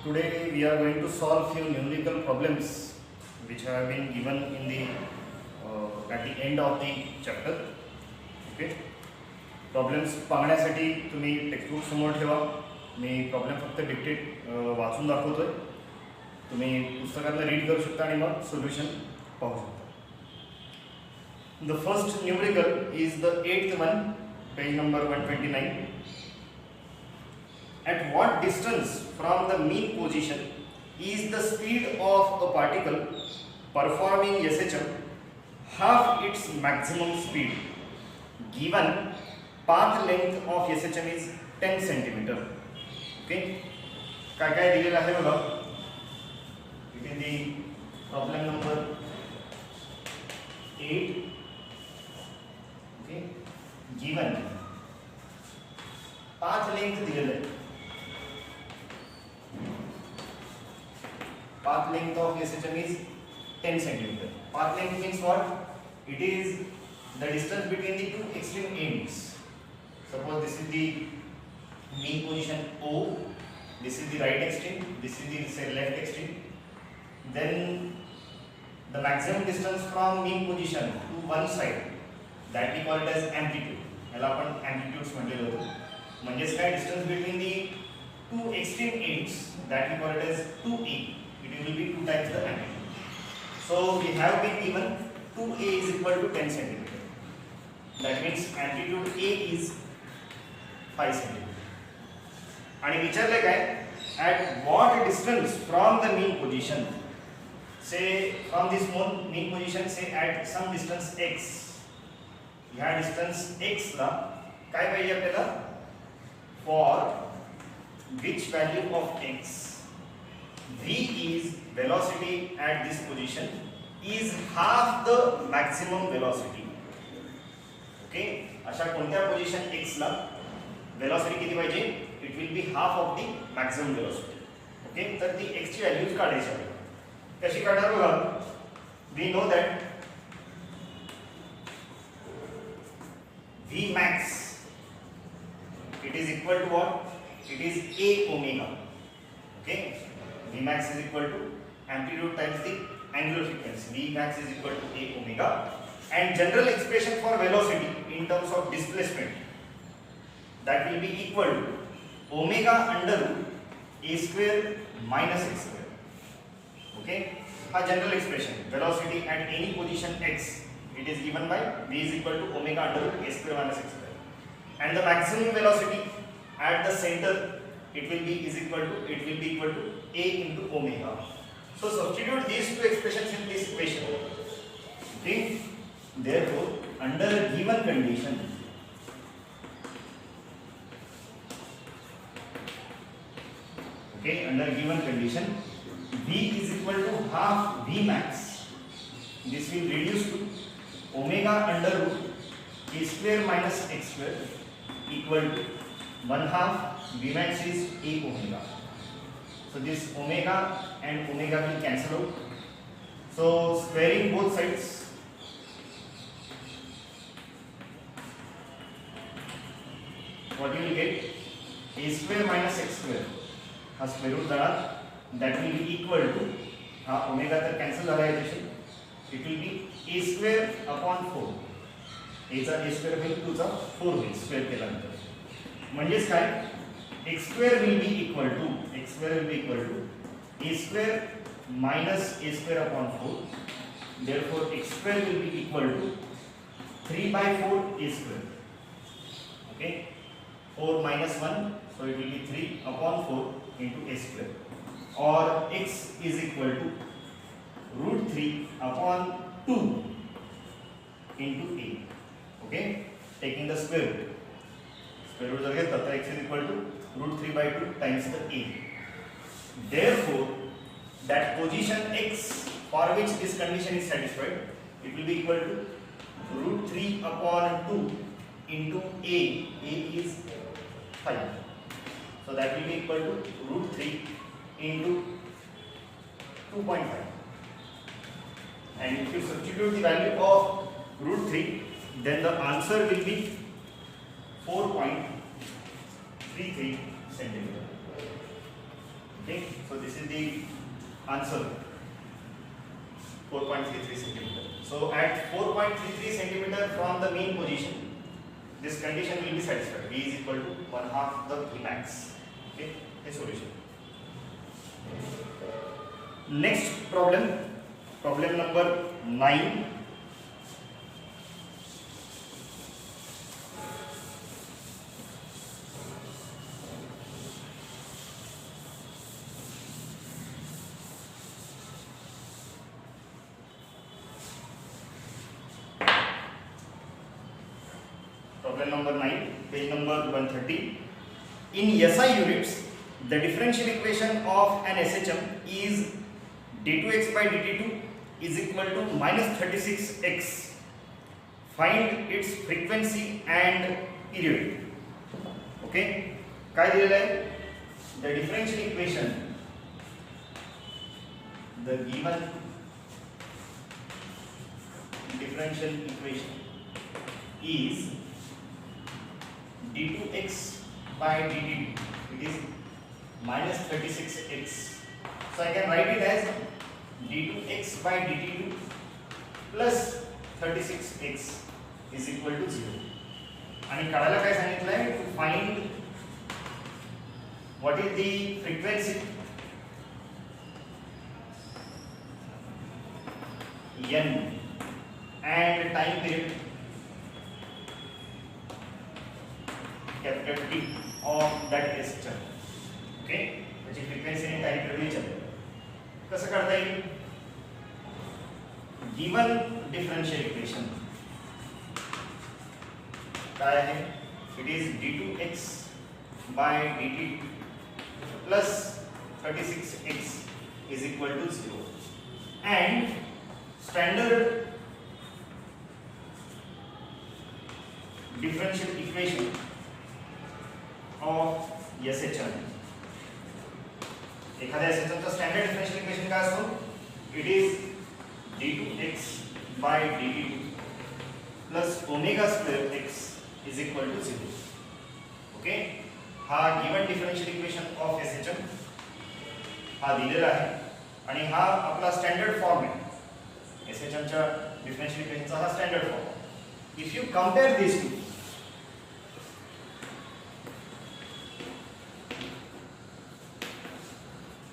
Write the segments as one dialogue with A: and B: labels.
A: Today we are going to solve few numerical problems which have been given in the at the end of the chapter. Okay. Problems पाहण्यासाठी तुम्ही textbook समोर ठेवा. मी problem फक्त dictate वाचून दाखवतोय. तुम्ही पुस्तकातलं read करू शकता आणि मग सोल्युशन पाहू शकता. The first numerical is the 8th one, page number 129. At what distance from the mean position is the speed of a particle performing SHM half its maximum speed given path length of SHM is 10 cm. Okay, काय दिलेलं आहे बघा. It is the problem number 8. Okay, given path length दिलेलं आहे. Path length of SHM is 10 cm. Path length means what? It is the distance between the two extreme ends. Suppose this is the mean position O, this is the right extreme, this is the left extreme. Then the maximum distance from mean position to one side, that we call it as amplitude. याला आपण amplitudes म्हटलेलं होतं. म्हणजेच काय, distance between the two extreme ends, that we call it as 2a. It will be 2 times the amplitude. So we have been given 2a is equal to 10 cm. That means amplitude a is 5 cm. आणि विचारले काय, at what distance from the mean position, say from this mean position, say at some distance x, ह्या distance x ला काय पाहिजे आपल्याला, for which value of x v is velocity at this position is half the maximum velocity. Okay, अशा कोणत्या position x ला velocity किती पाहिजे, it will be half of the maximum velocity. Okay, तर ती x ची व्हॅल्यूज काढायची आहे. कशी काढणार बघा. We know that v max it is equal to what, it is a omega. Okay, v max is equal to amplitude times the angular frequency. V max is equal to a omega, and general expression for velocity in terms of displacement, that will be equal to omega under root a square minus x square. Okay, a general expression velocity at any position x, it is given by v is equal to omega under root a square minus x square, and the maximum velocity at the center, it will be equal to a into omega. So substitute these two expressions in this equation. Okay, therefore under given condition, okay, under given condition, v is equal to half v max. This will reduce to omega under root a square minus x square equal to 1/2 v max is a omega. So this omega and omega will cancel out. So squaring both sides, what you will get, a square minus x square हा square root जाणार, that will be equal to, हा omega तर cancel झाला याच्याशी, it will be a square upon 4. a चा a square होईल, 2 चा 4 होईल स्क्वेअर केल्यानंतर. म्हणजेच काय, x square will be equal to a square minus a square upon 4. Therefore x square will be equal to 3/4 a square. Okay, 4 minus 1, so it will be 3 upon 4 into a square, or x is equal to root 3 upon 2 into a. Okay, taking the square root. Square root जर घेतला तर x is equal to root 3/2 times the a. Therefore that position x for which this condition is satisfied, it will be equal to root 3 upon 2 into a. A is 5, so that will be equal to root 3 into 2.5. And if you substitute the value of root 3, then the answer will be 4.33 centimeter. Okay, so this is the answer, 4.33 centimeter. So at 4.33 centimeter from the mean position, this condition will be satisfied. V is equal to 1/2 the Vmax. Okay, a solution. Next problem, problem number 9. Problem number 9, page number 130. In SI units, the differential equation of an SHM is d2x by dt2 is equal to -36x. Find its frequency and period. Okay, काय दिलेलं आहे? The differential equation, the given differential equation is d2x by dt2, it is -36x. So I can write it as d2x by dt2 plus 36x is equal to 0. आणि काढायला काय सांगितलं आहे? To find what is the frequency n and time period capital T of that SHM. Okay, त्याची frequency आणि time period विचारलं. कसं करता येईल? Given differential equation काय आहे? It is d2x by dt2 plus 36x is equal to 0 and standard differential equation of SHM. एखाद्या SHM चा स्टँडर्ड डिफरन्शियल इक्वेशन काय असतो? It is d2x by dt2 plus omega square x is equal to 0. Okay, हा given differential equation of SHM हा दिलेला आहे आणि हा आपला स्टँडर्ड फॉर्म आहे. SHM च्या डिफरन्शियल इक्वेशनचा हा standard form. If you compare this to,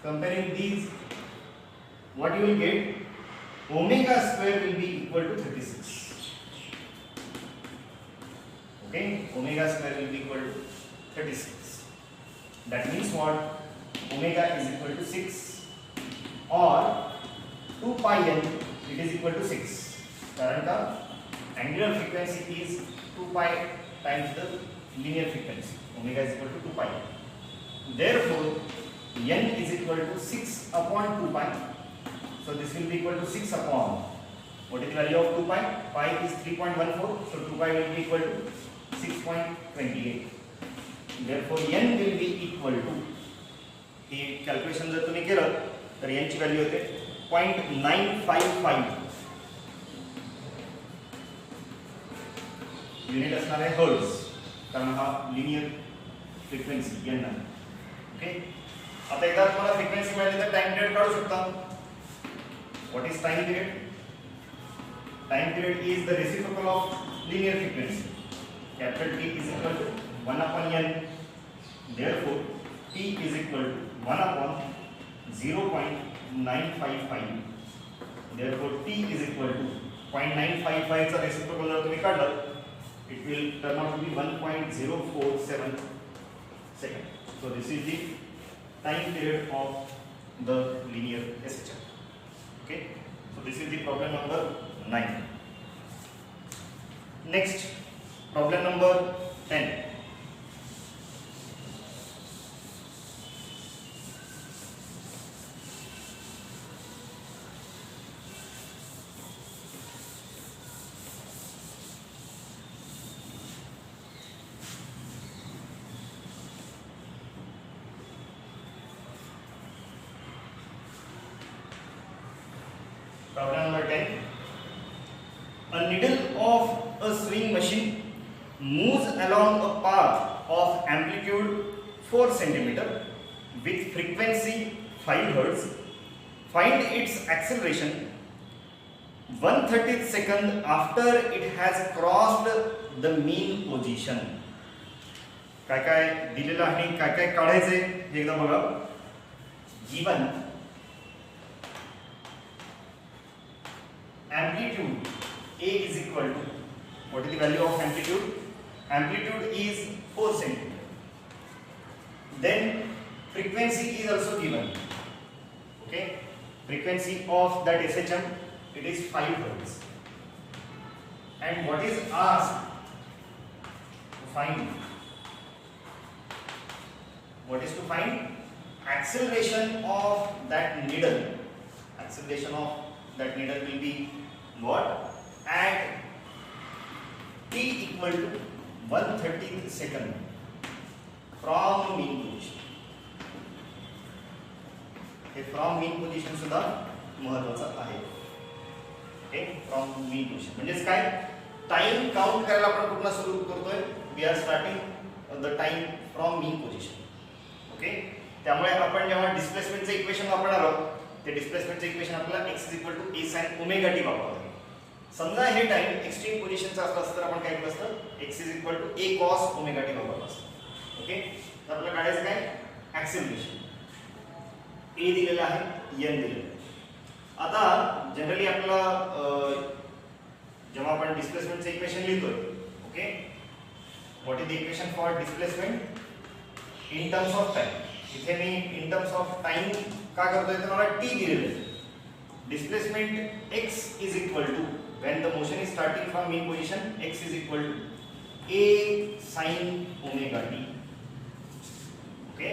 A: comparing these, what you will get? Omega square will be equal to 36. Okay, omega square will be equal to 36. That means what? Omega is equal to 6 or 2 pi n, it is equal to 6. कारण का angular frequency is 2 pi times the linear frequency. Omega is equal to 2 pi. Therefore, n is equal to 6 upon 2 pi. So this will be equal to 6 upon, what is the value of 2 pi? Pi is 3.14, so 2 pi will be equal to 6.28. Therefore n will be equal to, he calculation जर तुम्ही केलं तर n ची value होते 0.955 unit असणार आहे hertz, कारण हा लिनियर फ्रिक्वेन्सी n आहे. ओके, आता एकदा तुम्हाला फ्रिक्वेन्सी मिळाली तर टाइम पिरियड काढू शकता. What is time period? Time period is the reciprocal of linear frequency. Capital T is equal to 1 upon n. Therefore T is equal to 1 upon 0.955. Therefore T is equal to 0.955 चा reciprocal जर तुम्ही काढलं, it will turn out to be 1.047 second. So this is the time period of the linear SHM. Okay, so this is the problem number 9. Next, problem number 10. Problem number 10. A needle of a sewing machine moves along a path of amplitude 4 cm with frequency 5 Hz. Find its acceleration 1/30th second after it has crossed the mean position. काय काय दिलेलं आहे, काय काय काढायचे हे एकदा बघा. Given amplitude A is equal to, what is the value of amplitude? Amplitude is 4 cm. Then frequency is also given. Okay, frequency of that SHM, it is 5 Hz. And what is asked to find? What is to find? Acceleration of that needle. Acceleration of that needle will be what? At t equal to 1/30th second from mean position. हे from mean position सुद्धा महत्त्वाचं आहे. Okay, from mean position म्हणजेच काय, time count करायला आपण कुठून सुरू करतोय? We are starting the time from mean position. Okay, त्यामुळे आपण जेव्हा डिस्प्लेसमेंटचं इक्वेशन वापरणार आहोत, ते डिस्प्लेसमेंटचं इक्वेशन आपल्याला x = a sin omega t वापरावं. समजा हे टाइम एक्स्ट्रीम पोझिशनचं असतं तर आपण काय केलं असतं? x = a cos omega t वापरलं असतं. ओके, तर आपल्याला काढायचं काय? ऍक्सेलरेशन. a दिलेला आहे, n दिलेलं. आता जनरली आपल्याला जेव्हा आपण डिस्प्लेसमेंटचं इक्वेशन लिहितोय, okay, what is the equation for displacement in terms of time. इथे मी इन टर्म्स ऑफ टाइम का करतोय तर मला t दिलेलं आहे. Displacement x = when the motion is starting from mean position, x = a sin omega t. Okay,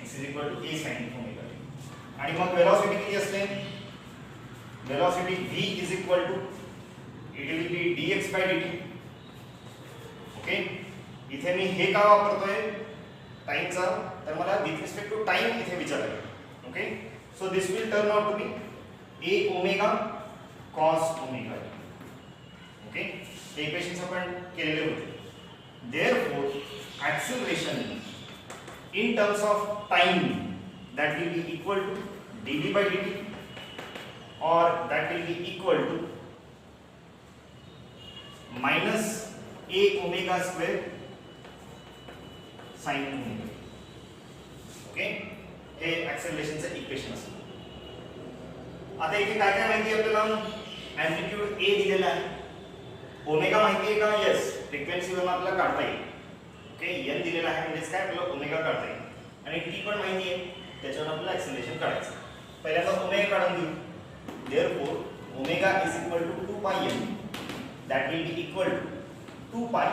A: x = a sin omega t. आणि मग velocity किती असते? Velocity v it will be dx/dt. Okay, इथे मी हे का वापरतोय टाइमचा, तर मला विथ रिस्पेक्ट टू टाइम इथे विचारायचं. Okay, so this will turn out to be a omega cos omega t. Okay, हे इक्वेशन्स आपण केलेले होते. Therefore, acceleration in terms of time, that will be equal to dv/dt, or that will be equal to minus a omega square sin omega. Okay, हे ऍक्सेलरेशनचं equation असतं. आता इथे काय काय माहिती आपल्याला? अँप्लिट्यूड a दिलेला आहे, ओमेगा माहिती आहे का? यस, फ्रिक्वेन्सी वरून आपल्याला काढता येईल. ओके, n दिलेला आहे म्हणजे काय, आपल्याला ओमेगा काढता येईल. आणि t पण माहिती आहे, त्याच्यावर आपल्याला ऍक्सेलरेशन काढायचं. पहिल्यांदा ओमेगा काढून घेऊ. Therefore, omega = 2 pi n, that will be equal to 2 pi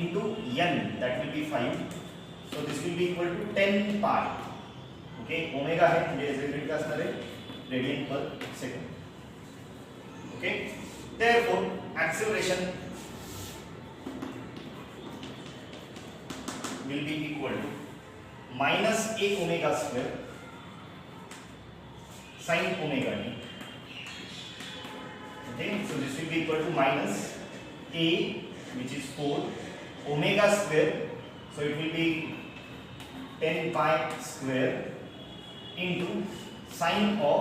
A: into n, that will be 5. So this will be equal to 10 pi. Okay, omega है म्हणजे यूनिट का असणार आहे रेडियन पर second. Okay, therefore acceleration will be equal to minus a omega square sin omega t. Okay, so this will be equal to minus a, which is 4, omega square, so it will be 10 pi square into sin of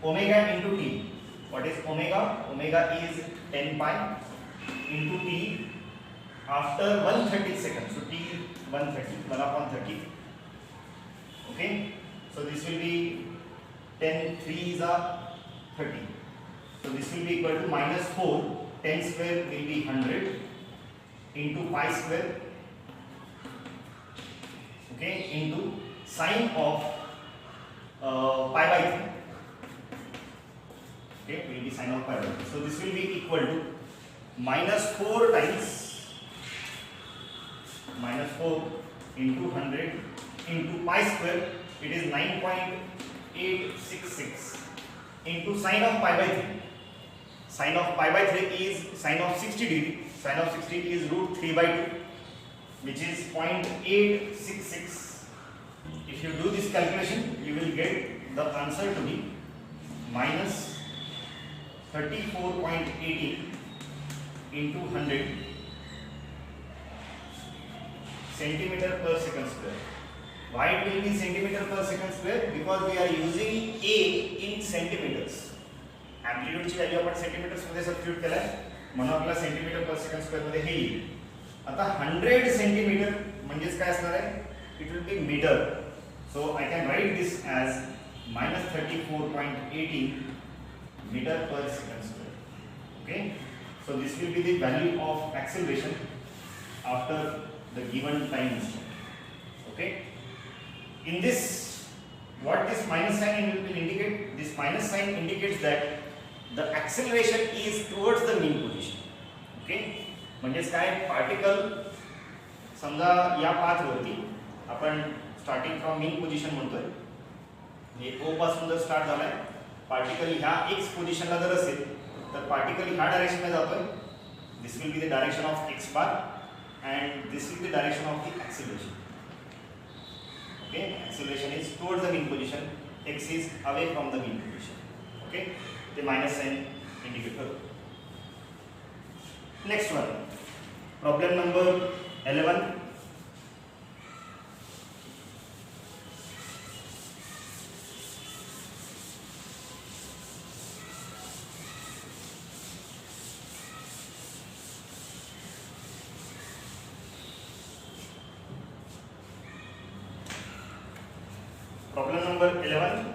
A: omega into t. What is omega? Omega is 10 pi into t after 1/30 seconds. So t is 1/30. Okay, so this will be 10 3s are 30. So this will be equal to minus 4. 10 square will be 100 into pi square. Okay, into sin of pi by 3. Okay, will be sin of pi by 3. So this will be equal to minus 4 times minus 4 into 100 into pi square. It is 9.866 into sin of pi by 3. Sin of pi by 3 is sin of 60 degree. Sin of 60 is √3/2, which is 0.866. If you do this calculation, you will get the answer to be minus 34.18 into 100 centimeter per second square. Why it will be centimeter per second square? Because we are using A in centimeters. Amplitude ची value आपण centimetres मध्ये substitute केलाय म्हणून आपल्याला centimetre पर second square मध्ये हे येईल. आता 100 सेंटीमीटर म्हणजेच काय असणार आहे? It will be meter. So I can write this as -34.80 meter per second square. Okay, so this will be the value of acceleration after the given time instant. Okay, in this, what this minus sign will indicate? This minus sign indicates that the acceleration is towards the mean position. Okay, म्हणजेच काय? Particle समजा या path वरती आपण starting from mean position म्हणतोय. हे O पासून जर start झालाय, पार्टिकल ह्या x पोझिशनला जर असेल तर पार्टिकल ह्या डायरेक्शनला जातोय. This will be the direction of x bar and this will be the direction of the acceleration. Okay, acceleration is towards the mean position, x is away from the mean position. Okay, the minus sign indicator. Next one, problem number 11. Problem number 11.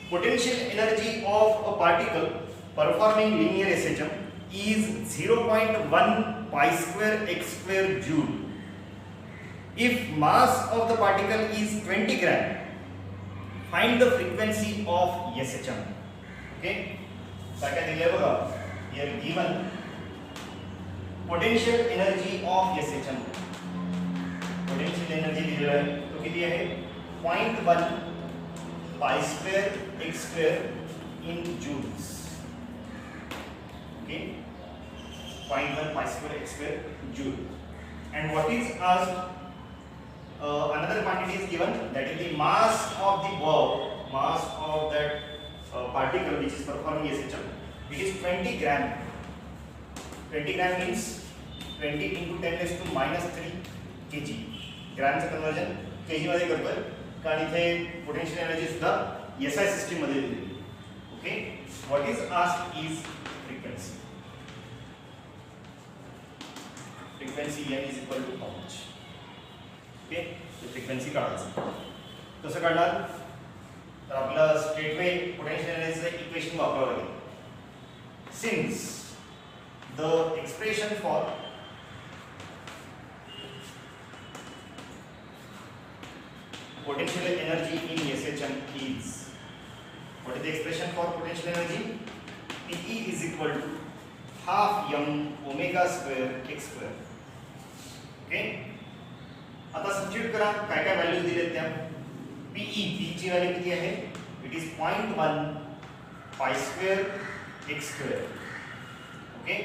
A: Potential energy of a particle performing linear SHM is 0.1 pi square x square joule. If mass of the particle is 20 gram, find the frequency of SHM. Okay, काय दिले बघा, here given potential energy of SHM. Potential energy दिलेला आहे तो किती आहे? 0.1 pi square x square in joules. Okay, 0.1 pi square x square joule. And what is asked? Another quantity is given, that is the mass of the bulb, mass of that particle which is performing SHM. It is 20 gram. 20 gram means 20 into 10 raised to -3 kg. ग्रॅमचं conversion KG मध्ये करतोय कारण इथे potential energy सुद्धा SI system मध्ये दिली. Okay, what is asked is frequency. Frequency n is equal to how much. Okay, तो frequency काढायचं. कसं काढणार? तर आपलं स्ट्रेटवे पोटेन्शियल एनर्जीचं इक्वेशन वापरावं लागेल. Since the expression for potential energy in SHM is, what is the expression for potential energy? PE is equal to half m omega square x square. Okay, आता substitute करा. काय काय values दिलेत त्या? PE ची value किती आहे? It is 0.1 pi square x square. Okay,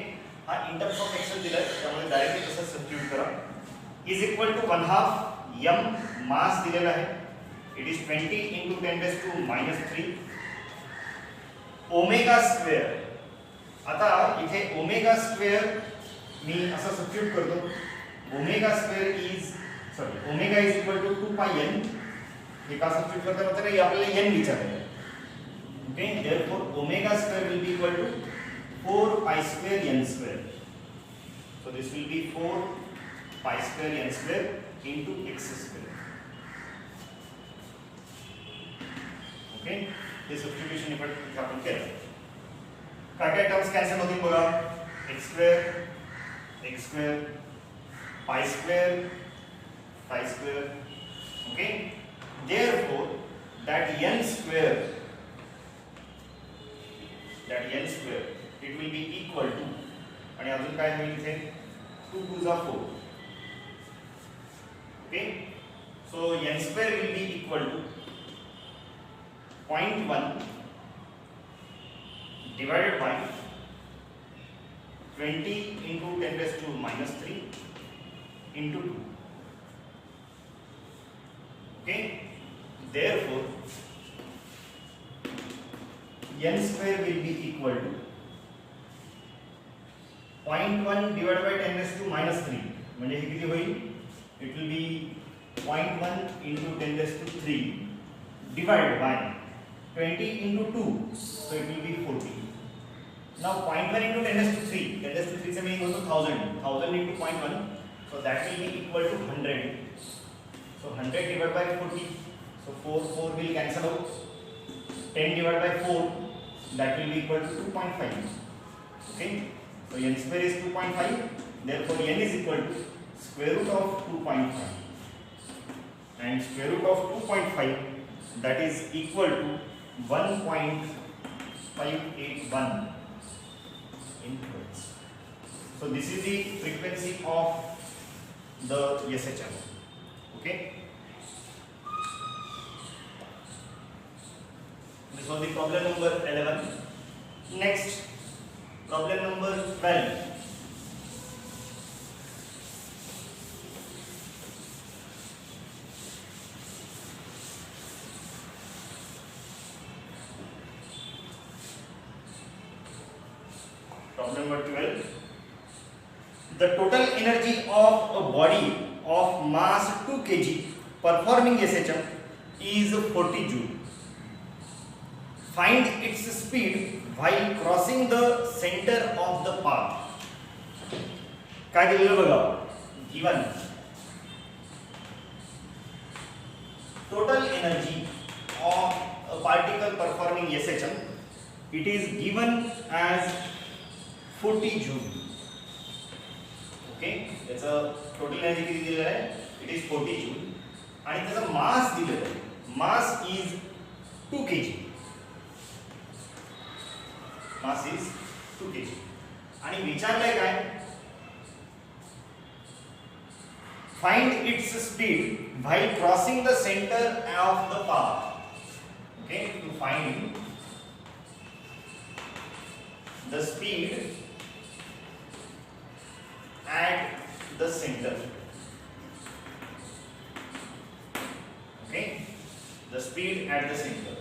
A: हा इन टर्म्स ऑफ एक्सेल दिलाय त्यामुळे डायरेक्टली तसं सबस्टिट्यूट करा. Is equal to 1/2 m mass दिलेला आहे. It is 20 into 10 raised to -3 omega square. आता इथे ओमेगा स्क्वेअर मी असं सबस्टिट्यूट करतो. Omega square is omega is equal to 2 pi n. हे का सबस्टिट्यूट करता मतलब आपल्याला n विचारलं. Okay, therefore omega square will be equal to 4 pi square n square. So this will be 4 pi square n square into x square. Okay, this substitution effect आपण केलं. काय काय टर्म्स कॅन्सल होतील बघा? x square, pi square. Okay, therefore that n square it will be equal to, आणि अजून काय होईल इथे? 2 2s are 4. Okay, so n square will be equal to 0.1 divided by 20 into 10 raised to -3 into 2. Okay, therefore n square will be equal to 0.1 divided by 10 raised to -3. म्हणजे हे किती होईल, it will B 0.1 into 10 raised to 3 divided by 20 into 2, so it will be 40. Now 0.1 into 10 raised to 3, 10 raised to 3 से meaning also 1000 into 0.1, so that will be equal to 100. So 100 divided by 40, so 4 will cancel out. 10 divided by 4, that will be equal to 2.5. Okay, so n square is 2.5, therefore n is equal to square root of 2.5, and square root of 2.5, that is equal to 1.581 in hertz. So this is the frequency of the SHM. Okay, this was the problem number 11. Next, problem number 12. Problem number 12. The total energy of a body of mass 2 kg performing SHM is 40 joule. Find its speed while crossing the center of the path. काय दिलेलं बघा, given total energy of a particle performing SHM, it is given as 40 joule. Okay, त्याचा total energy किती दिलेलं आहे, it is 40 joule, आणि त्याचा mass दिलेला आहे, mass is 2 kg, mass is 2 kg, आणि विचारलंय काय, find its speed while crossing the centre of the path. Okay, to find the speed at the center. Okay, the speed at the center.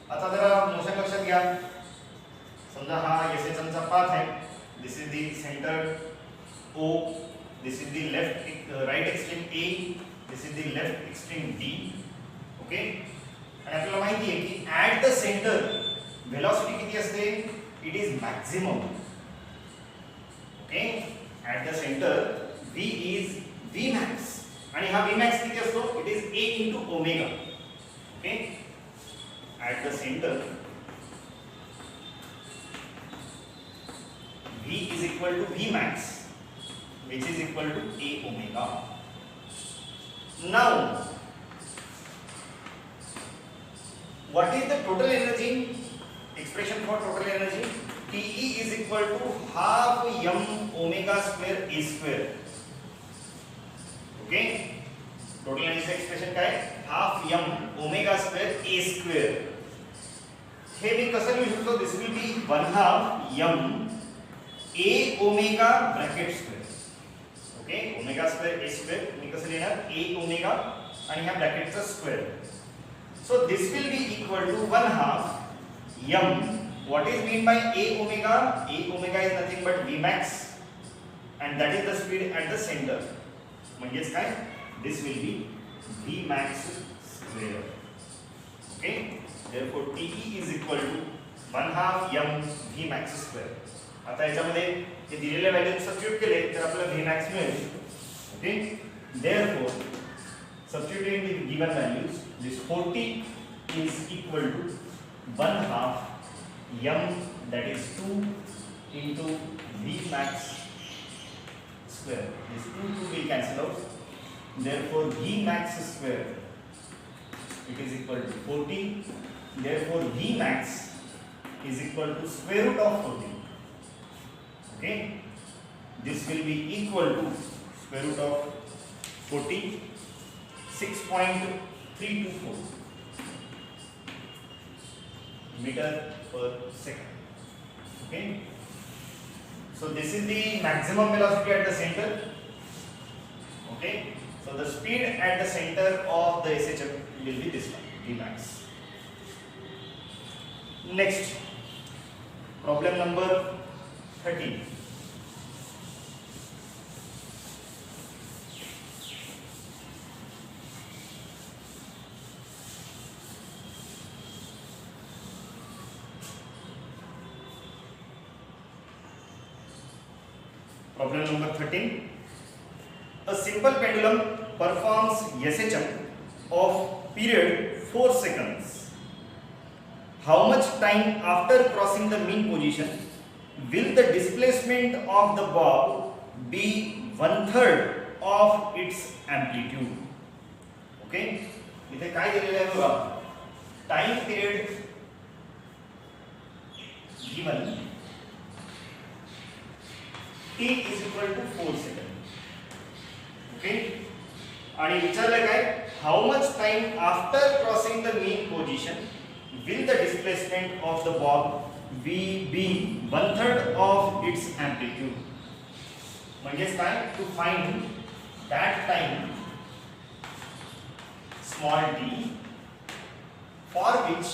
A: आता जरा motion लक्षात घ्या, समजा हा SHM चा पाथ आहे, this is the center O, this is the right extreme A, this is the left extreme D. Okay, आणि आपल्याला माहिती आहे की at the center velocity किती असते, it is maximum. Okay, at the center V is V max, आणि हा V max किती असतो, it is A into omega. Okay, at the center V is equal to V max, which is equal to A omega. Now what is the total energy? Expression for total energy, TE is equal to half m omega square A square. Okay, total energy expression काय, half m omega square A square. हे मी कसं लिहू शकतो, this will be 1/2 m A omega bracket square. Okay, omega square A square मी कसं लिहिणार, A omega आणि ह्या ब्रॅकेटचा square. So this will be equal to 1/2 m. What is mean by A omega? A omega is nothing but V max, and that is the speed at the center. म्हणजेच काय, this will be V max square. Okay, therefore TE is equal to 1/2 m V max square. आता याच्यामध्ये हे दिलेल्या value substitute केले तर आपल्याला V max मिळेल. Okay, therefore substituting the given values, this 40 is equal to 1/2 m, that is 2 into V max square. This 2 will cancel out, therefore V max square, it is equal to 40, therefore V max is equal to square root of 40. Okay, this will be equal to square root of 40, 6.324 meter per second. Okay, so this is the maximum velocity at the center. Okay, so the speed at the center of the SHM will be this one, V max. Next, problem number 13. Problem number 13. A simple pendulum performs SHM of period 4 seconds. How much time after crossing the mean position will the displacement of the bob be 1/3 of its amplitude? Okay, इथे काय दिलेलं आहे बघा, time period given t is equal to 4 second. Okay, आणि विचारलं काय, how much time after crossing the mean position will the displacement of the bob be 1/3 of its amplitude? म्हणजेच काय, to find that time small t for which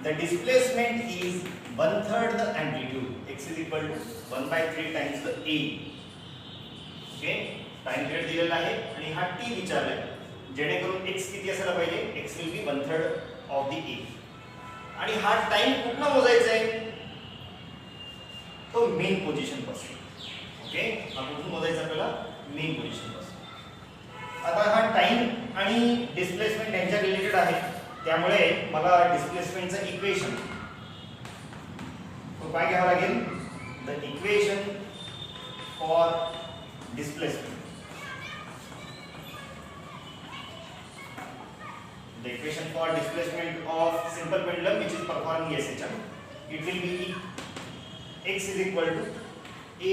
A: the displacement is 1/3 the amplitude, x is equal to 1/3 times the a. Okay, time period दिलेला आहे आणि हा t विचारलाय, जेणेकरून x किती असायला पाहिजे, x will be 1/3 of the a. आणि हा टाइम कुठला मोजायचा आहे, तो मेन पोझिशन पासून. ओके, हा कुठून मोजायचा आपल्याला, मेन पोझिशन पासून. आता हा टाइम आणि डिस्प्लेसमेंट यांच्या रिलेटेड आहे, त्यामुळे मला डिस्प्लेसमेंटचं इक्वेशन तो काय घ्यावं लागेल, the equation for displacement. The equation for displacement of simple pendulum which is performing SHM, it will be x is equal to a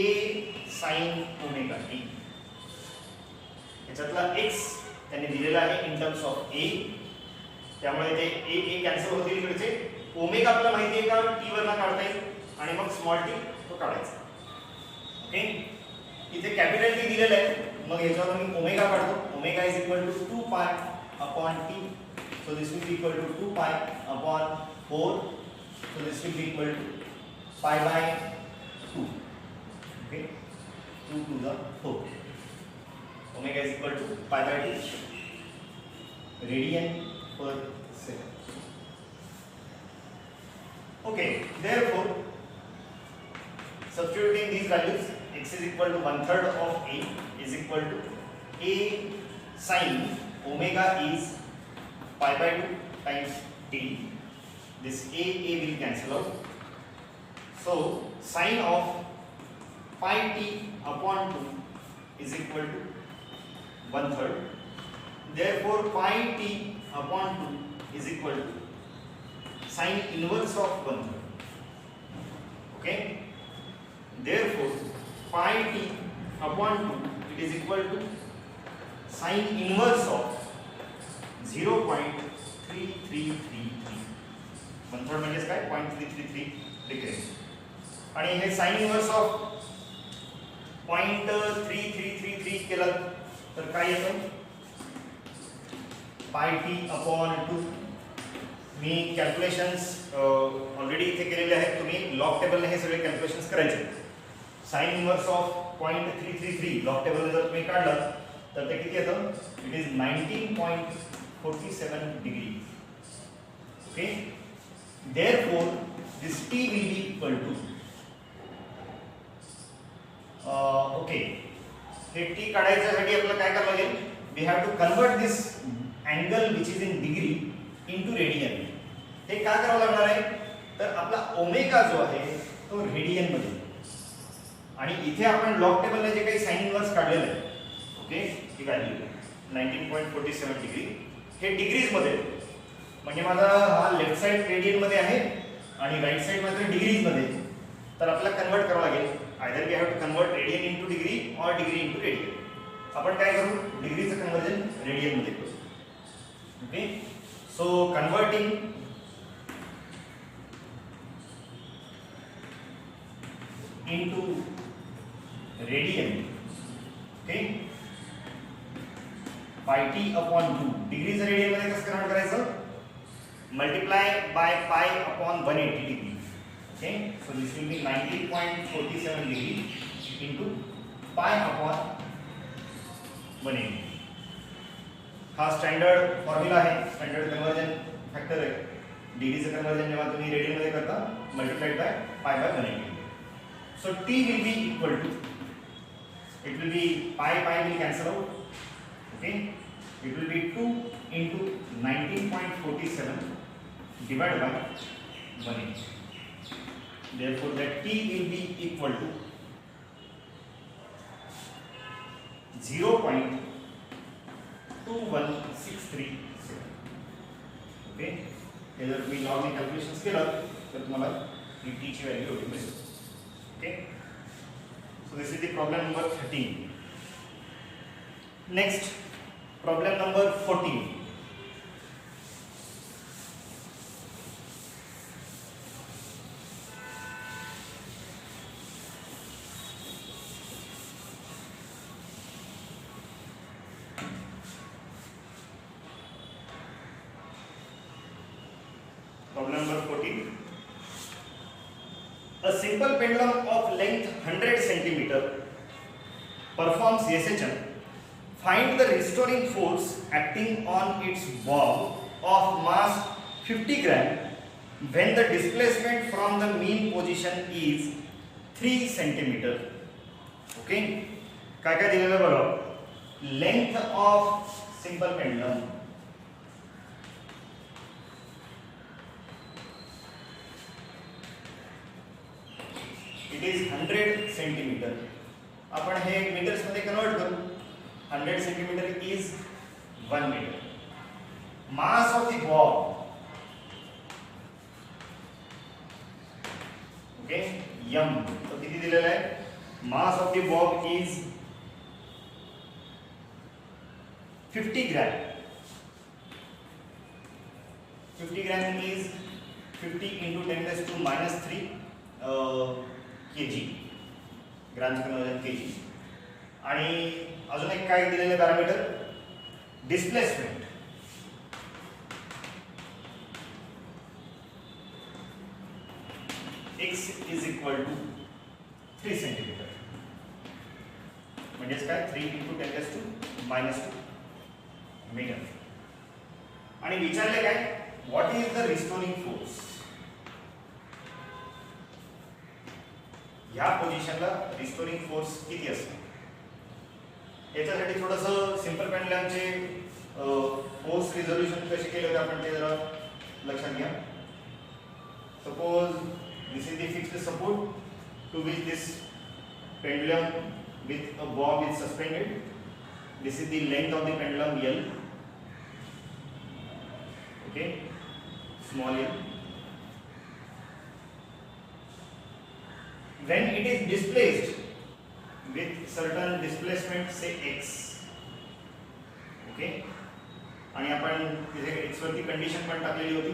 A: sin omega t. याच्यातला x त्यांनी दिलेला आहे in terms of a, त्यामुळे ते a cancel होतील इकडचे. Omega आपल्याला माहिती आहे का, t वरना काढता येईल आणि मग स्मॉल t तो काढायचा. ओके, इथे कॅपिटल t दिलेला आहे, मग याच्यावर मी ओमेगा काढतो. Omega is equal to 2 pi upon t. So this will be equal to 2 pi upon 4. So this will be equal to pi by 2. Okay, 2 to the 4. Omega is equal to pi by 2 radian per second. Okay, therefore substituting these values, x is equal to 1/3 of a is equal to a sin omega is pi by 2 times t. This a will cancel out. So sin of pi t upon 2 is equal to 1/3. Therefore pi t upon 2 is equal to sin inverse of 1/3. Okay. Therefore pi t upon 2 it is equal to sin inverse of 0.3333. 1/3 म्हणजे काय, 0.333 degree. आणि हे sign inverse of 0.3333 केलं तर काय येतं, पाय t upon 2. मी calculations already इथे केलेले आहेत, तुम्ही लॉग टेबलने हे सगळे कॅल्क्युलेशन्स करायचे. साइन इन्व्हर्स ऑफ 0.333 लॉग टेबलने जर तुम्ही काढलं तर ते किती येतं, it is 19.47 degree. Okay, therefore this t will be equal to okay, हे t काढायच्यासाठी आपल्याला काय करावं लागेल, we have to convert this angle which is in degree into radian. हे काय करावं लागणार आहे, तर आपला ओमेगा जो आहे तो रेडियन मध्ये, आणि इथे आपण लॉग टेबलने जे काही साइन इन्व्हर्स काढलेलं आहे, ओके, ही व्हॅल्यू 19.47 डिग्री, हे डिग्रीज मध्ये, म्हणजे माझा हा लेफ्ट साइड रेडियन मध्ये आहे आणि राइट साइड मध्ये डिग्रीज मध्ये. तर आपल्याला कन्वर्ट करावं लागेल, either we have to convert radian into degree और डिग्री इनटू रेडियन. आपण काय करू, डिग्रीचं कन्वर्जन रेडियन मध्ये करू. Okay, so converting into radian. Okay, pi t upon 2 डिग्रीचं रेडियन मध्ये कसं कन्वर्ट करायचं, multiply by pi upon 180 degree. Okay, so this will be 90.47 degree into pi upon 180. हा स्टँडर्ड फॉर्म्युला आहे, स्टँडर्ड कन्वर्जन फॅक्टर आहे. डिग्रीचं कन्वर्जन जेव्हा तुम्ही रेडियन मध्ये करता, multiplied by pi by 180. So T will be equal to, it will be pi will cancel out, okay, it will be 2 into 19.47 divided by 180. Therefore that T will be equal to 0.21637. Okay, हे जर मी log ने calculations केलं तर तुम्हाला ही T ची value एवढी मिळेल. Okay, so this is the problem number 13. Next problem number 14. Problem number 14. A simple pendulum of length 100 cm performs SHM. Find the restoring force acting on its bob of mass 50 gram when the displacement from the mean position is 3 cm. Okay, काय काय दिलेलं बघा. Length of simple pendulum it is 100 centimetre. आपण हे metres मध्ये convert करू. 100 centimetre is 1 metre. Mass of the bob, okay, m तो किती दिलेला आहे. Mass of the bob is 50 gram. 50 gram is 50 into 10⁻³ kg, grams conversion kg. आणि अजून एक काय दिलेले parameter, displacement. x is equal to 3 centimetre. म्हणजेच काय 3 into 10⁻² मीटर. आणि विचारले काय, what is the restoring force. ह्या पोझिशनला रिस्टोरिंग फोर्स किती असतो. याच्यासाठी थोडंसं सिंपल पेंडुलमचे फोर्स रिझोल्यूशन कसे केले होते आपण ते जरा लक्षात घ्या. Suppose this is the fixed support to which this pendulum with a bob is suspended. This is the length of the pendulum L. Okay, small l. When it is displaced with certain displacement, say x, okay, आणि आपण तिथे x वरती condition पण टाकलेली होती,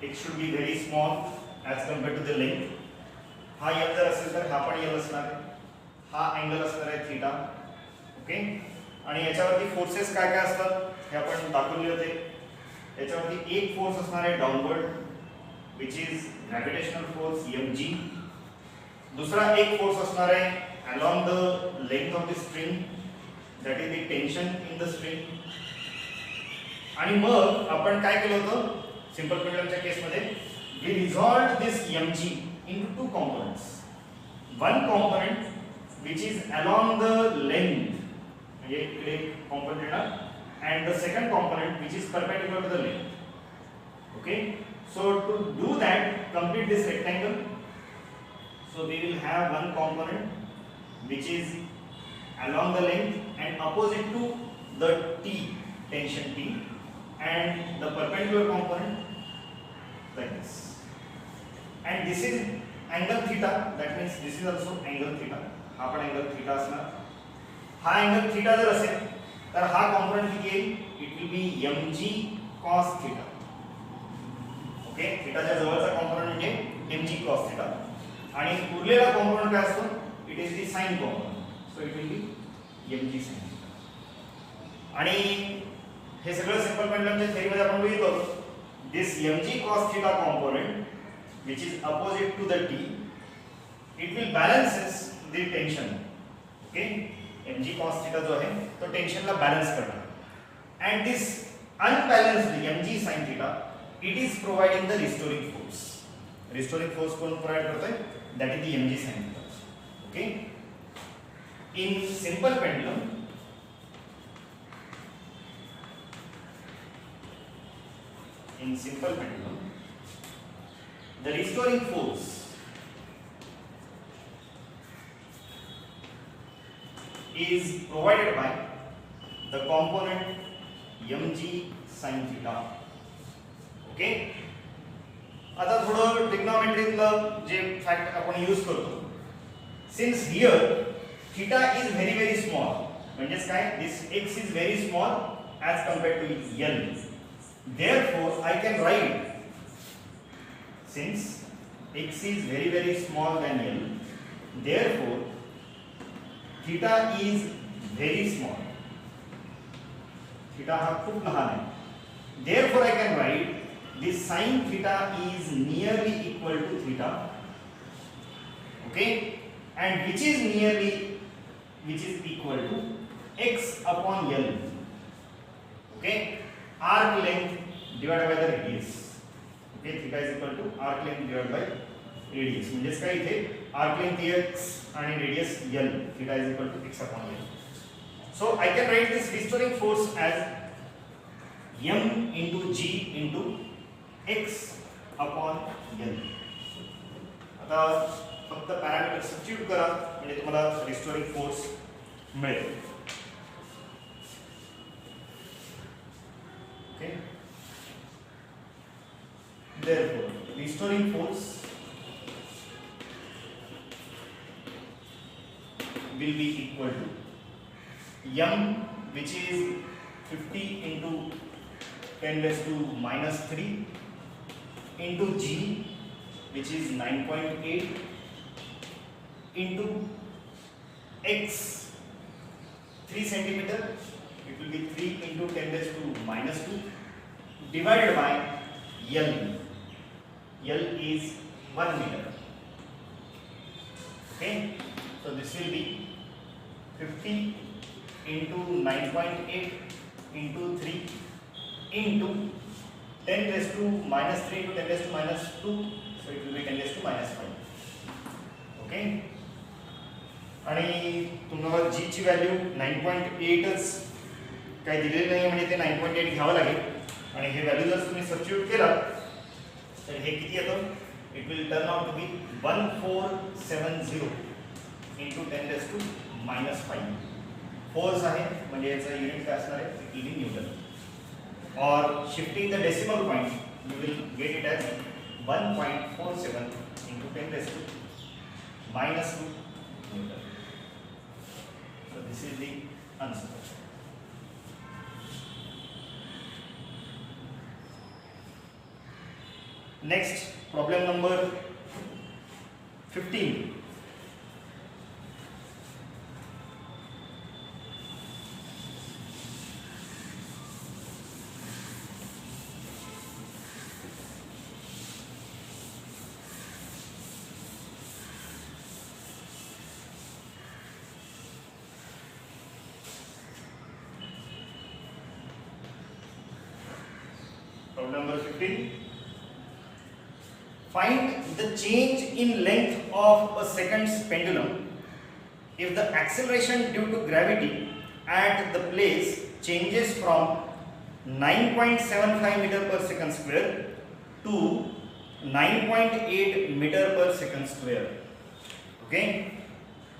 A: x should be very small as compared to the length. हा l जर असेल तर हा पण l असणार आहे. हा अँगल असणार आहे थीटा. ओके, आणि याच्यावरती फोर्सेस काय काय असतात हे आपण दाखवले होते. याच्यावरती एक फोर्स असणार आहे downward, which is gravitational force mg. दूसरा एक फोर्स असणार आहे along the length of the string, that is the tension in the string. आणि मग आपण काय केलं होतं सिंपल पेंडुलमच्या केस मध्ये, we resolved this mg into two components. One component which is along the length, म्हणजे इकडे component येणार, and the second component which is perpendicular to the length. Okay, so to do that, complete this rectangle. So we will have one component which is along the length and opposite to the T, tension T, and the perpendicular component like this. And this is angle theta, that means this is also angle theta. हा पण angle theta असणार. हा angle theta जर असेल तर हा component किती येईल, it will be mg cos theta. Okay, theta च्या जवळचा component म्हणजे mg cos theta. आणि उरलेला कॉम्पोनंट काय असतो, it is the sine component. So it will be mg sin. आणि हे सगळं सिंपल पेंडुलमच्या थेअरी मध्ये आपण बघितलं, this mg cos theta component which is opposite to the T, it will balances the tension. Okay, mg cos theta जो आहे तो टेन्शनला balance करणार. and this unbalanced mg sin theta, it is providing the restoring force. Restoring force कोण provide करतोय, that is the mg sin theta. Okay, in simple pendulum, the restoring force is provided by the component mg sin theta. Okay, आता थोडं ट्रिग्नोमेट्रीतलं जे fact आपण use करतो, since here theta is very small, म्हणजेच काय, this x is very small as compared to l, therefore I can write, since x is very small than l, therefore theta is very small, theta हा खूप लहान आहे, therefore I can write this sin theta is nearly equal to theta. Okay, and which is equal to x upon l. Okay, arc length divided by the radius. Okay, theta is equal to arc length divided by radius. म्हणजेच काय, इथे arc length x आणि radius l, theta is equal to x upon l. So I can write this restoring force as m into g into x upon l. आता फक्त parameter substitute करा म्हणजे तुम्हाला restoring force मिळेल. Okay, therefore restoring force will be equal to m, which is 50 into 10 raised to minus 3 into g, which is 9.8 into x 3 centimeter, it will be 3 into 10 raised to minus 2 divided by l. L is 1 meter. Okay, so this will be 50 into 9.8 into 3 into 10 raised to minus 3 into 10 raised to minus 2, so it will be 10 raised to minus 5. Okay, आणि तुम्हाला g ची value 9.8च काही दिलेली नाही, म्हणजे ते 9.8 घ्यावं लागेल, आणि हे व्हॅल्यू जर तुम्ही सबस्टिट्यूट केला तर हे किती येतं, it will turn out to be 1470 into 10 raised to minus 5. Force आहे म्हणजे याचा युनिट काय असणार आहे, it will be newton. Or shifting the decimal point, you will get it as 1.47 into 10 raised to minus 2 Newton. So this is the answer. Next, problem number 15. Problem number 15. Find the change in length of a second's pendulum if the acceleration due to gravity at the place changes from 9.75 meter per second square to 9.8 meter per second square. Okay,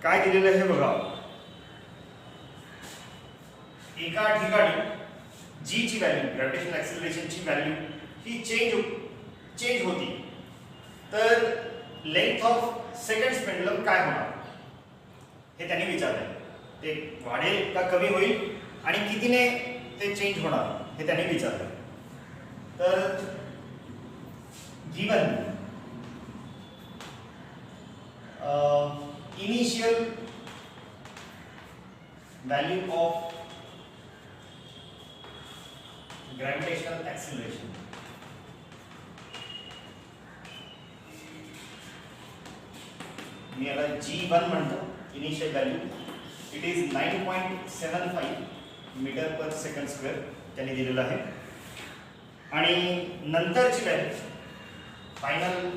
A: काय दिलेलं आहे बघा, एका ठिकाणी g ची value, gravitational acceleration ची value ही change होती, तर लेंथ ऑफ सेकंड्स पेंडुलम काय होणार हे त्यांनी विचारलं. ते वाढेल का कमी होईल आणि कितीने ते चेंज होणार हे त्यांनी विचारलं. तर given initial value of gravitational acceleration. मी याला G1 म्हणतो, initial value. It is 9.75 metre per second square त्यांनी दिलेलं आहे. आणि नंतरची value, final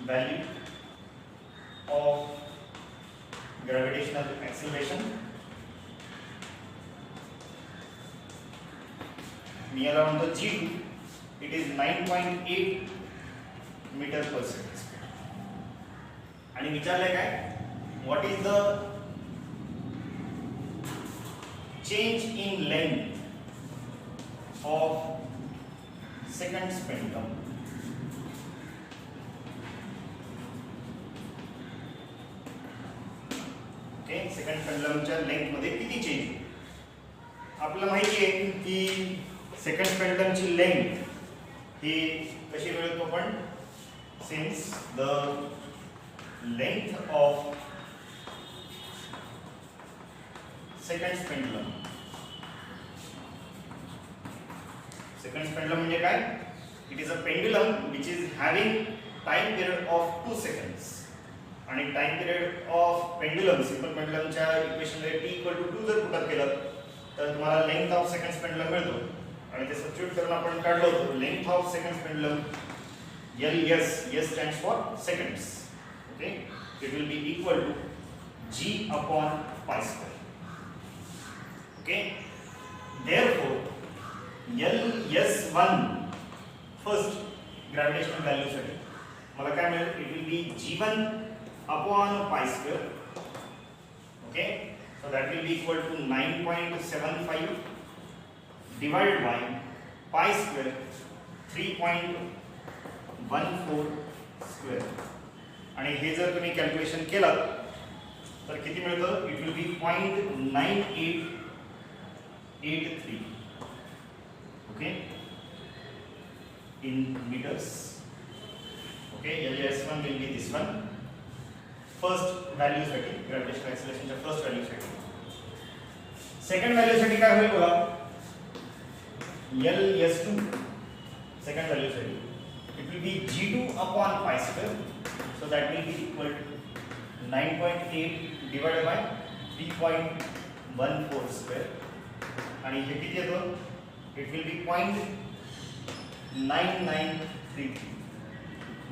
A: value of gravitational acceleration. मी याला म्हणतो G2, it is 9.8 metre per second. आणि विचारलंय काय, what is the change in length of second pendulum? Okay, second पेंडुलमच्या लेंथ मध्ये किती चेंज? आपल्याला माहिती आहे की सेकंड पेंडुलमची लेंथ ही कशी मिळवतो आपण, since the length of second pendulum. Second pendulum म्हणजे काय? It is a pendulum which is having time period of 2 seconds. आणि time period of pendulum, simple पेंडुलमच्या इक्वेशन मध्ये t = 2 जर पुट केलं तर तुम्हाला लेंथ ऑफ सेकंड पेंडुलम मिळतो. आणि ते सबस्टिट्यूट करून आपण काढलो होतो length of second pendulum LS, S stands for seconds. Okay, it will be equal to G upon pi square. Okay, therefore LS1 first gravitational value साठी मला काय मिळेल, it will be G1 upon pi square. Okay, so that will be equal to 9.75 divided by pi square 3.14 square. आणि हे जर तुम्ही calculation केलं तर किती मिळतं, it will be 0.9883. Okay, in metres. Okay, LS1 will be this one. First value साठी, gravitational एक्सेलरेशनच्या first value साठी. सेकंड व्हॅल्यू साठी काय होईल बघा, LS2 सेकंड व्हॅल्यू साठी it will be G2 upon pi square, so that will be equal to 9.8 divided by 3.14 square. आणि हे किती येतो, it will be 0.9933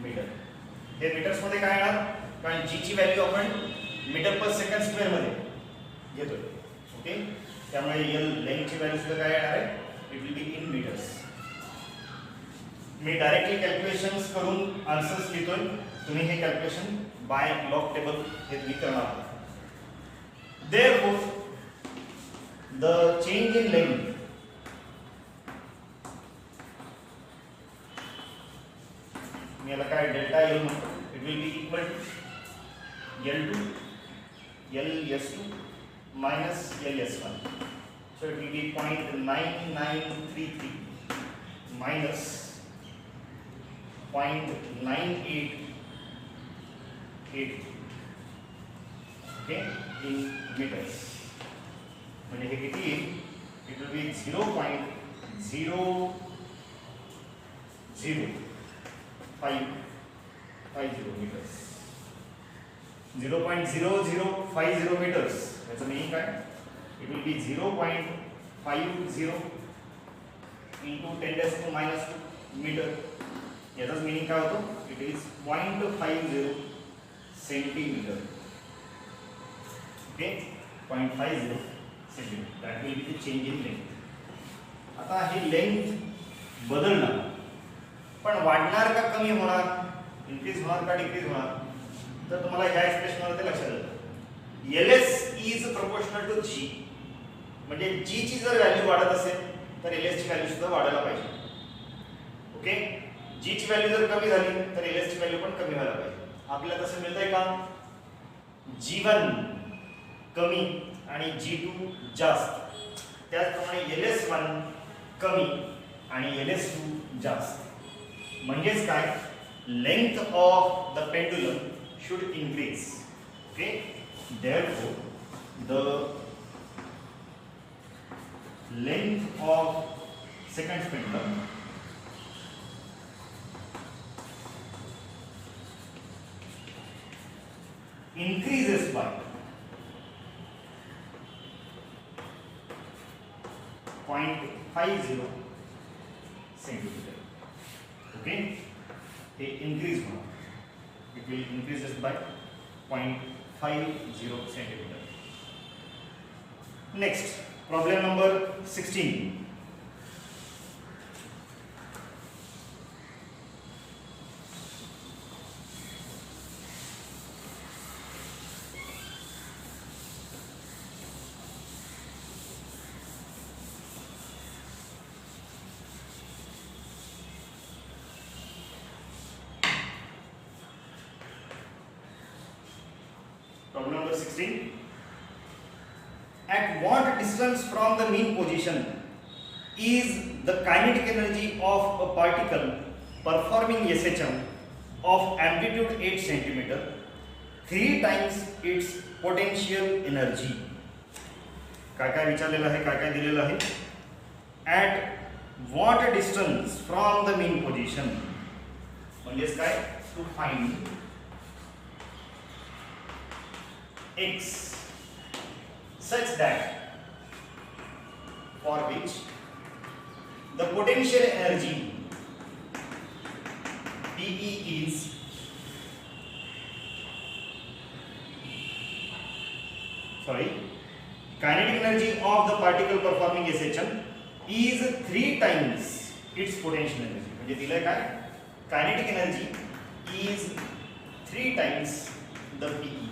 A: मीटर. हे मीटर्स मध्ये काय येणार, कारण G ची व्हॅल्यू आपण मीटर पर सेकंड स्क्वेअर मध्ये घेतोय. ओके, त्यामुळे L लेंथची व्हॅल्यू सुद्धा काय येणार आहे, it will be in metres. मी डायरेक्टली कॅल्क्युलेशन्स करून आन्सर्स लिहितोय, तुम्ही हे कॅल्क्युलेशन बाय लॉग टेबल हे तुम्ही करणार आहात. Therefore the change in length मी याला काय डेल्टा L म्हणतो, it will be equal to L2 LS2 minus LS1. So it will be 0.9933 minus 0.988. Okay, in meters. म्हणजे हे किती येईल, it will be 0.0050 meters. 0.0050 meters. याचा मीनिंग काय, it will be 0.50 into 10⁻⁻² metre. याचाच मीनिंग काय होतो, it is 0.50 centimetre. Okay, 0.50 centimetre. that will be the change in length. आता ही length बदलणार, पण वाढणार का कमी होणार, इन्क्रीज होणार का डिक्रीज होणार, तर तुम्हाला ह्या एक्सप्रेशन मध्ये लक्षात येतं, LS is proportional to G. म्हणजे G ची जर व्हॅल्यू वाढत असेल तर LS ची व्हॅल्यू सुद्धा वाढायला पाहिजे. ओके, G ची व्हॅल्यू जर कमी झाली तर LS ची व्हॅल्यू पण कमी व्हायला पाहिजे. आपल्याला तसं मिळतंय का, G1 कमी आणि G2 जास्त, त्याचप्रमाणे LS1 कमी आणि LS2 जास्त. म्हणजेच काय, length of the pendulum should increase. Okay, therefore the length of second pendulum increases by 0.50 centimeter. Okay, they increase now. It will increases by 0.50 centimeter. Next, problem number 16. Problem number 16. At what distance from the mean position is the kinetic energy of a particle performing SHM of amplitude 8 cm 3 times its potential energy? काय काय विचारलेलं आहे, काय काय दिलेलं आहे? At what distance from the mean position म्हणजेच काय? To find x such that for which the potential energy PE is kinetic energy of the particle performing SHM is 3 times its potential energy. म्हणजे दिलंय काय? Kinetic energy is 3 times the PE.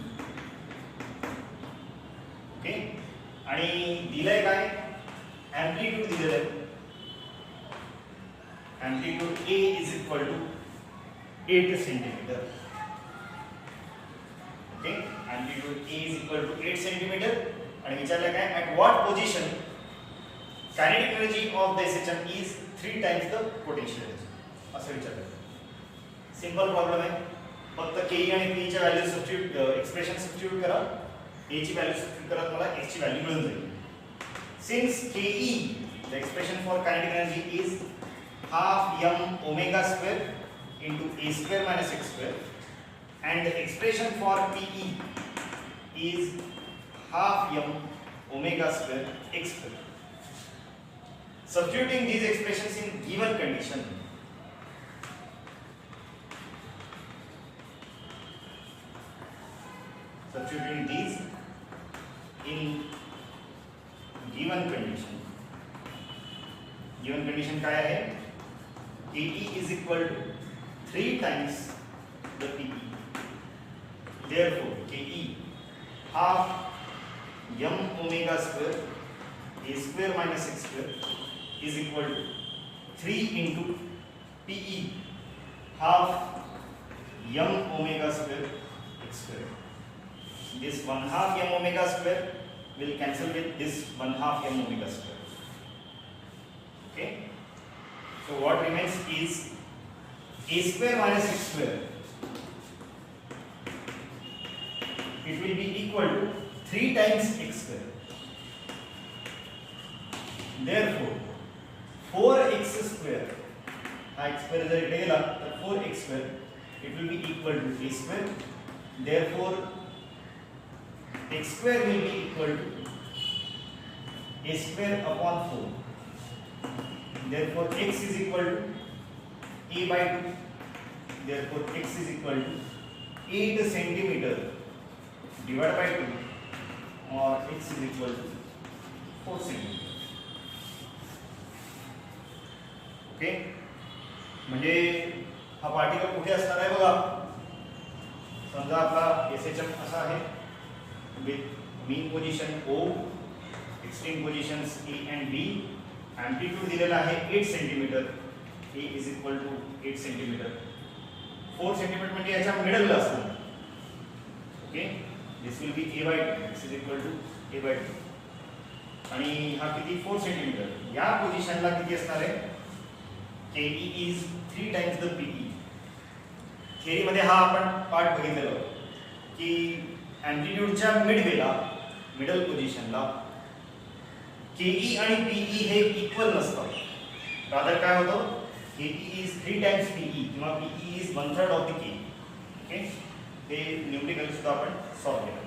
A: Okay, आणि दिलंय काय? Amplitude दिलेलं आहे. Amplitude A is equal to 8 centimeter. Okay, amplitude A is equal to 8 centimeter आणि विचारलं काय? At what position kinetic energy of the SHM is 3 times the potential energy. असं विचारलं. सिंपल प्रॉब्लेम आहे. फक्त Ke आणि Pe च्या व्हॅल्यू सबस्टिट्यूट एक्सप्रेशन सबस्टिट्यूट करा. A ची व्हॅल्यू सबस्टिट्यूट करा, तुम्हाला x ची व्हॅल्यू मिळून जाईल. Since Ke, the expression for kinetic energy is half m omega square into a square minus x square, and the expression for Pe is half m omega square x square. Substituting these expressions in given condition, substituting these in given condition. Given condition काय आहे? Ke is equal to 3 times the Pe. Therefore, Ke half m omega square a square minus x square is equal to 3 into Pe half m omega square x square. This 1/2 m omega square will cancel with this 1/2 m omega square. Okay, so what remains is a square minus x square. It will be equal to 3 times x square. Therefore 4x square, x square जर इथे गेला तर 4x square it will be equal to a square. Therefore x square will be equal to a square upon 4. Therefore x is equal to a by 2. Therefore x is equal to 8 centimeter divided by 2, or x is equal to 4 centimeter. Okay, म्हणजे हा particle कुठे असणार आहे बघा. समजा आपला SHM असा आहे with mean position O, extreme positions A and B, amplitude दिलेला आहे 8 cm. A is equal to 8 cm. 4 cm म्हणजे याच्या मिडलला असणार. Okay, this will be A by 2. This is equal to A by 2. आणि हा किती 4 cm. या पोझिशनला किती असणार आहे? Ke is 3 times the Pe. Theory मध्ये हा आपण पार्ट बघितलेला की एम्प्लिट्यूडच्या मिडवेला, मिडल पोझिशनला Ke आणि Pe हे इक्वल नसतात. रादर काय होतं? Ke is 3 times Pe किंवा Pe is 1/3 of the Ke. Okay, ते न्यूमेरिकली सुद्धा आपण सॉल्व केलं.